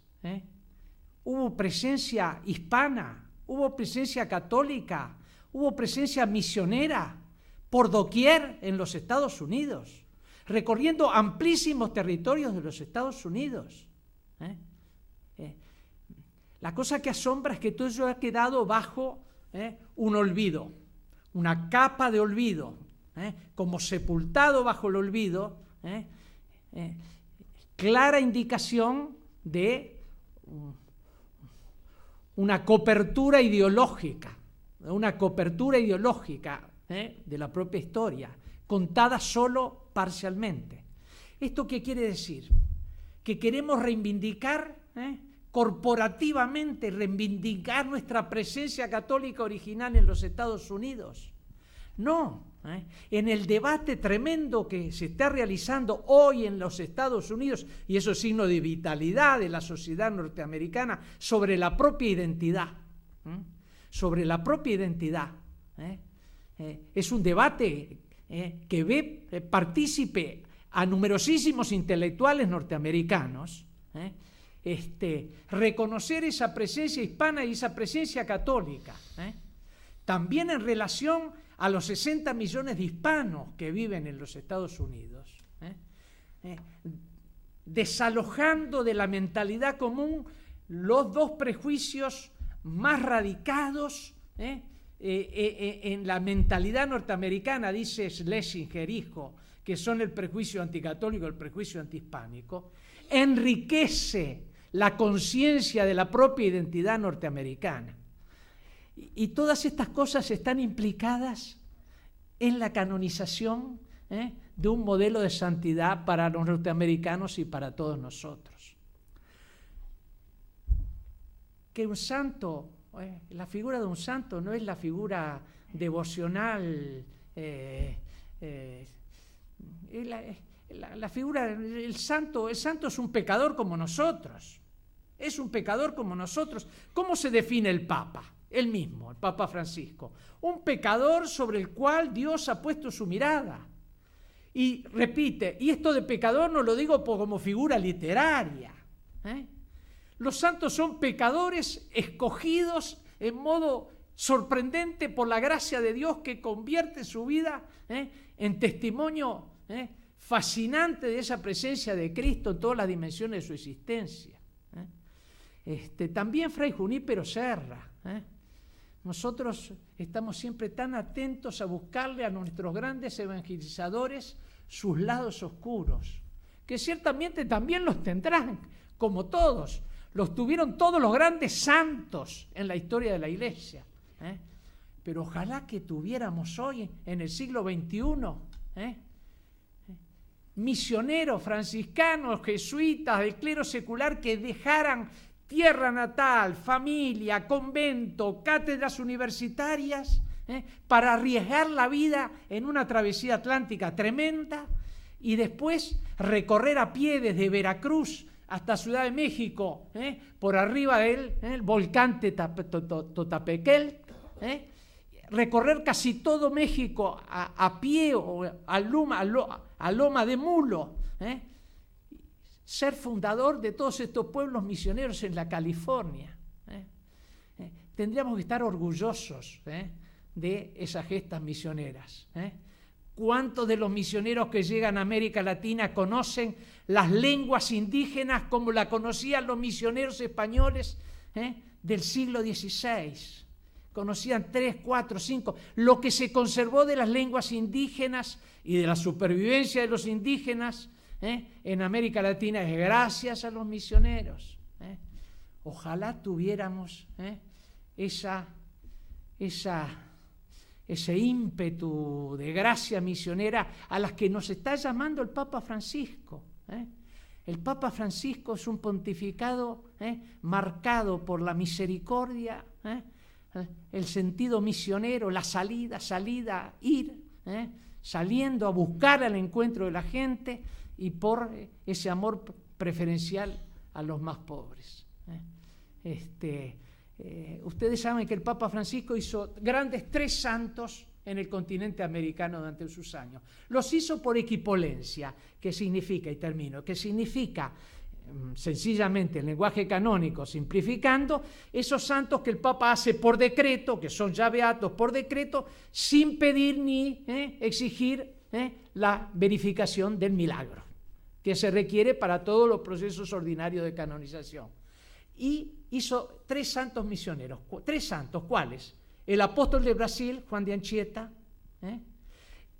hubo presencia hispana, hubo presencia católica, hubo presencia misionera por doquier en los Estados Unidos, recorriendo amplísimos territorios de los Estados Unidos. La cosa que asombra es que todo eso ha quedado bajo un olvido, una capa de olvido, como sepultado bajo el olvido, clara indicación de una cobertura ideológica, de la propia historia, contada solo parcialmente. ¿Esto qué quiere decir? Que queremos reivindicar, corporativamente, reivindicar nuestra presencia católica original en los Estados Unidos. No, en el debate tremendo que se está realizando hoy en los Estados Unidos, y eso es signo de vitalidad de la sociedad norteamericana, sobre la propia identidad, es un debate que ve partícipe a numerosísimos intelectuales norteamericanos, reconocer esa presencia hispana y esa presencia católica, también en relación a los 60 millones de hispanos que viven en los Estados Unidos, desalojando de la mentalidad común los dos prejuicios más radicados en la mentalidad norteamericana, dice Schlesinger, hijo, que son el prejuicio anticatólico y el prejuicio antihispánico, enriquece la conciencia de la propia identidad norteamericana. Y todas estas cosas están implicadas en la canonización de un modelo de santidad para los norteamericanos y para todos nosotros. Que un santo, la figura de un santo no es la figura devocional, la figura, el santo es un pecador como nosotros. Es un pecador como nosotros. ¿Cómo se define el Papa? Él mismo, el Papa Francisco. Un pecador sobre el cual Dios ha puesto su mirada. Y repite, y esto de pecador no lo digo como figura literaria. Los santos son pecadores escogidos en modo sorprendente por la gracia de Dios, que convierte su vida en testimonio fascinante de esa presencia de Cristo en todas las dimensiones de su existencia. También Fray Junípero Serra. Nosotros estamos siempre tan atentos a buscarle a nuestros grandes evangelizadores sus lados oscuros, que ciertamente también los tendrán, como todos. Los tuvieron todos los grandes santos en la historia de la Iglesia. Pero ojalá que tuviéramos hoy, en el siglo XXI, misioneros franciscanos, jesuitas, del clero secular, que dejaran tierra natal, familia, convento, cátedras universitarias, para arriesgar la vida en una travesía atlántica tremenda y después recorrer a pie desde Veracruz hasta Ciudad de México, por arriba del volcán Totapequel, recorrer casi todo México a pie o a loma de mulo, ser fundador de todos estos pueblos misioneros en la California. Tendríamos que estar orgullosos de esas gestas misioneras. ¿Cuántos de los misioneros que llegan a América Latina conocen las lenguas indígenas como la conocían los misioneros españoles del siglo XVI? Conocían 3, 4, 5. Lo que se conservó de las lenguas indígenas y de la supervivencia de los indígenas en América Latina es gracias a los misioneros. Ojalá tuviéramos ese ímpetu de gracia misionera a las que nos está llamando el Papa Francisco. El Papa Francisco es un pontificado marcado por la misericordia, el sentido misionero, la salida, ir, saliendo a buscar al encuentro de la gente, y por ese amor preferencial a los más pobres. Ustedes saben que el Papa Francisco hizo grandes 3 santos en el continente americano durante sus años. Los hizo por equipolencia, que significa, y termino, que significa sencillamente en lenguaje canónico, simplificando, esos santos que el Papa hace por decreto, que son ya beatos por decreto, sin pedir ni exigir la verificación del milagro, que se requiere para todos los procesos ordinarios de canonización. Y hizo 3 santos misioneros. 3 santos, ¿cuáles? El apóstol de Brasil, Juan de Anchieta,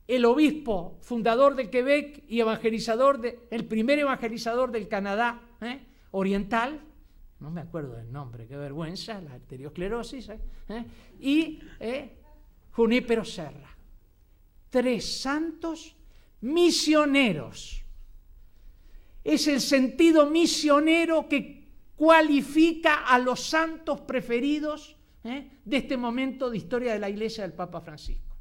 el obispo fundador del Quebec y el primer evangelizador del Canadá oriental, no me acuerdo del nombre, qué vergüenza, la arteriosclerosis, y Junípero Serra. 3 santos misioneros. Es el sentido misionero que cualifica a los santos preferidos de este momento de historia de la Iglesia del Papa Francisco.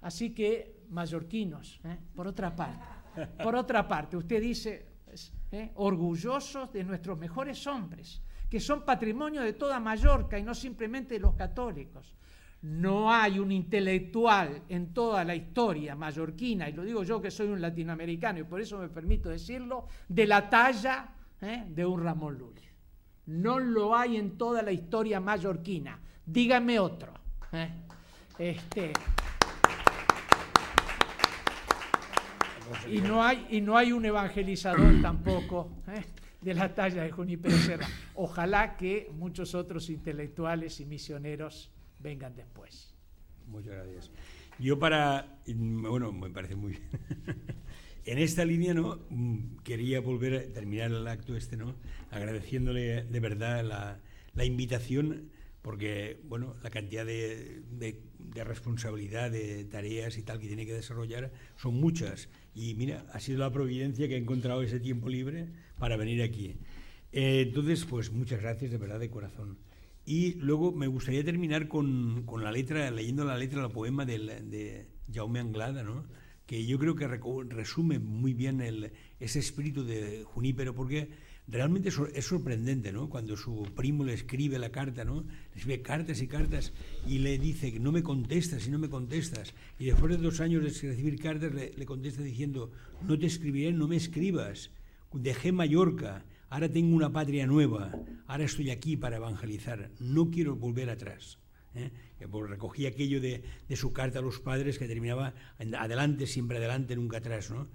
Así que, mallorquinos, por otra parte, usted dice, orgullosos de nuestros mejores hombres, que son patrimonio de toda Mallorca y no simplemente de los católicos. No hay un intelectual en toda la historia mallorquina, y lo digo yo que soy un latinoamericano y por eso me permito decirlo, de la talla de un Ramón Llull. No lo hay en toda la historia mallorquina. Dígame otro. Y no hay un evangelizador tampoco de la talla de Junípero Serra. Ojalá que muchos otros intelectuales y misioneros vengan después. Muchas gracias. Me parece muy bien. En esta línea, ¿no? Quería volver a terminar el acto ¿no? Agradeciéndole de verdad la invitación, porque, la cantidad de responsabilidad, de tareas y tal que tiene que desarrollar son muchas. Y mira, ha sido la providencia que ha encontrado ese tiempo libre para venir aquí. Entonces, pues muchas gracias de verdad, de corazón. Y luego me gustaría terminar con la letra, leyendo la letra del poema de Jaume Anglada, ¿no? Que yo creo que resume muy bien ese espíritu de Junípero, porque realmente es sorprendente, ¿no? Cuando su primo le escribe la carta, ¿no? Le escribe cartas y cartas y le dice que no me contestas y no me contestas. Y después de 2 años de recibir cartas le contesta diciendo, no te escribiré, no me escribas. Dejé Mallorca, ahora tengo una patria nueva, ahora estoy aquí para evangelizar, no quiero volver atrás. Pues recogía aquello de su carta a los padres que terminaba adelante, siempre adelante, nunca atrás, ¿no?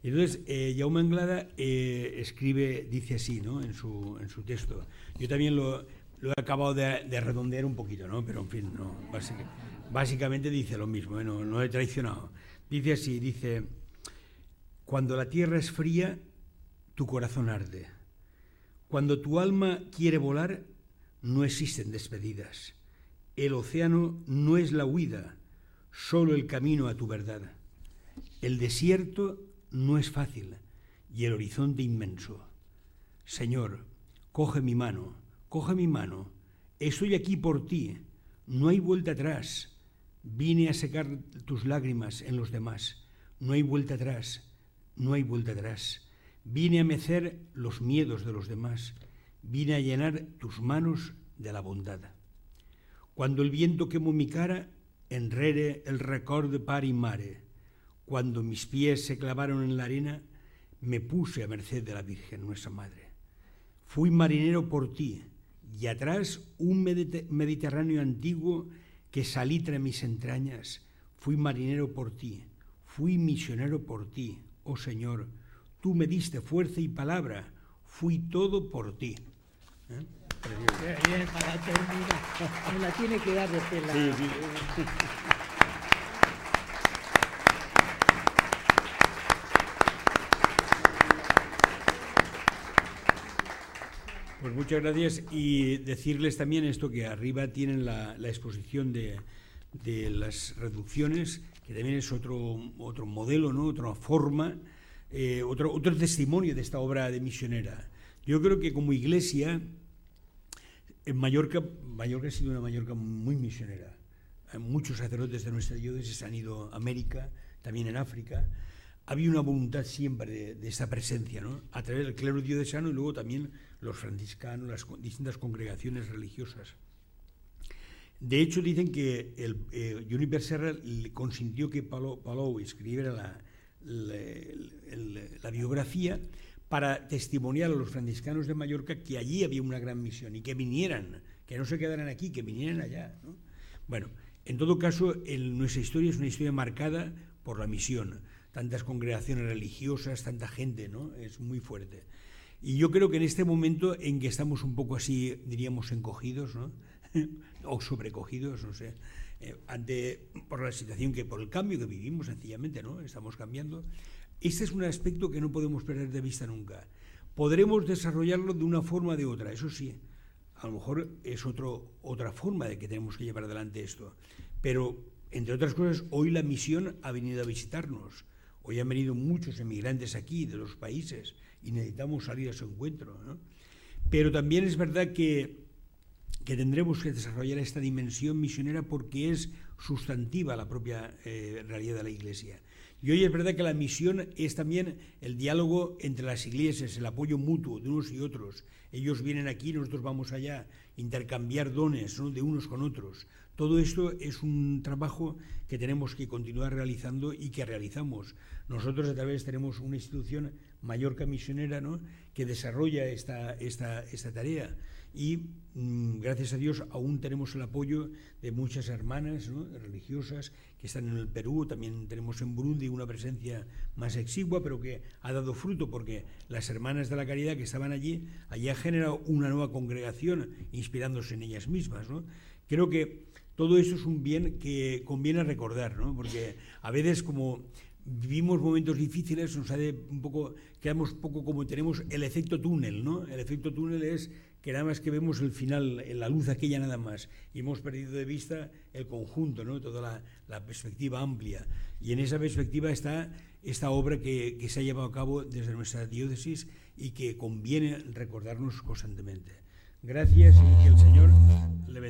Entonces, Jaume Anglada escribe, dice así, ¿no? en su texto. Yo también lo he acabado de redondear un poquito, ¿no? Pero en fin, no, básicamente dice lo mismo, no he traicionado. Dice así, dice, cuando la tierra es fría, tu corazón arde. Cuando tu alma quiere volar, no existen despedidas. El océano no es la huida, solo el camino a tu verdad. El desierto no es fácil y el horizonte inmenso. Señor, coge mi mano, estoy aquí por ti, no hay vuelta atrás. Vine a secar tus lágrimas en los demás, no hay vuelta atrás, no hay vuelta atrás. Vine a mecer los miedos de los demás, vine a llenar tus manos de la bondad. Cuando el viento quemó mi cara, enrere el record de par y mare. Cuando mis pies se clavaron en la arena, me puse a merced de la Virgen, nuestra Madre. Fui marinero por ti, y atrás un Mediterráneo antiguo que salitre mis entrañas. Fui marinero por ti, fui misionero por ti, oh Señor. Tú me diste fuerza y palabra, fui todo por ti. Bien, para terminar. Me la tiene que dar de pela. Sí. Pues muchas gracias y decirles también esto que arriba tienen la exposición de las reducciones, que también es otro modelo, ¿no? Otra forma, otro testimonio de esta obra de misionera. Yo creo que como iglesia, en Mallorca ha sido una Mallorca muy misionera. Muchos sacerdotes de nuestra diócesis han ido a América, también en África. Había una voluntad siempre de esta presencia, ¿no? A través del clero diocesano y luego también los franciscanos, las distintas congregaciones religiosas. De hecho, dicen que Juniper Serra le consintió que Palou escribiera la biografía para testimoniar a los franciscanos de Mallorca que allí había una gran misión y que vinieran, que no se quedaran aquí, que vinieran allá, ¿no? Bueno, en todo caso, nuestra historia es una historia marcada por la misión. Tantas congregaciones religiosas, tanta gente, ¿no? Es muy fuerte. Y yo creo que en este momento en que estamos un poco así, diríamos, encogidos, ¿no? O sobrecogidos, no sé, por la situación por el cambio que vivimos, sencillamente, ¿no? Estamos cambiando. Este es un aspecto que no podemos perder de vista nunca. Podremos desarrollarlo de una forma o de otra, eso sí. A lo mejor es otra forma de que tenemos que llevar adelante esto. Pero, entre otras cosas, hoy la misión ha venido a visitarnos. Hoy han venido muchos emigrantes aquí de los países y necesitamos salir a su encuentro, ¿no? Pero también es verdad que tendremos que desarrollar esta dimensión misionera porque es sustantiva a la propia realidad de la Iglesia. Y hoy es verdad que la misión es también el diálogo entre las iglesias, el apoyo mutuo de unos y otros. Ellos vienen aquí, nosotros vamos allá, intercambiar dones, ¿no? De unos con otros. Todo esto es un trabajo que tenemos que continuar realizando y que realizamos. Nosotros a través tenemos una institución, Mallorca Misionera, ¿no? Que desarrolla esta tarea y gracias a Dios aún tenemos el apoyo de muchas hermanas, ¿no? Religiosas que están en el Perú. También tenemos en Burundi una presencia más exigua, pero que ha dado fruto porque las hermanas de la caridad que estaban allí han generado una nueva congregación inspirándose en ellas mismas, ¿no? Creo que todo eso es un bien que conviene recordar, ¿no? Porque a veces como vivimos momentos difíciles, quedamos un poco como tenemos el efecto túnel, ¿no? El efecto túnel es que nada más que vemos el final, la luz aquella nada más, y hemos perdido de vista el conjunto, ¿no? Toda la perspectiva amplia. Y en esa perspectiva está esta obra que se ha llevado a cabo desde nuestra diócesis y que conviene recordarnos constantemente. Gracias y que el Señor le bendiga.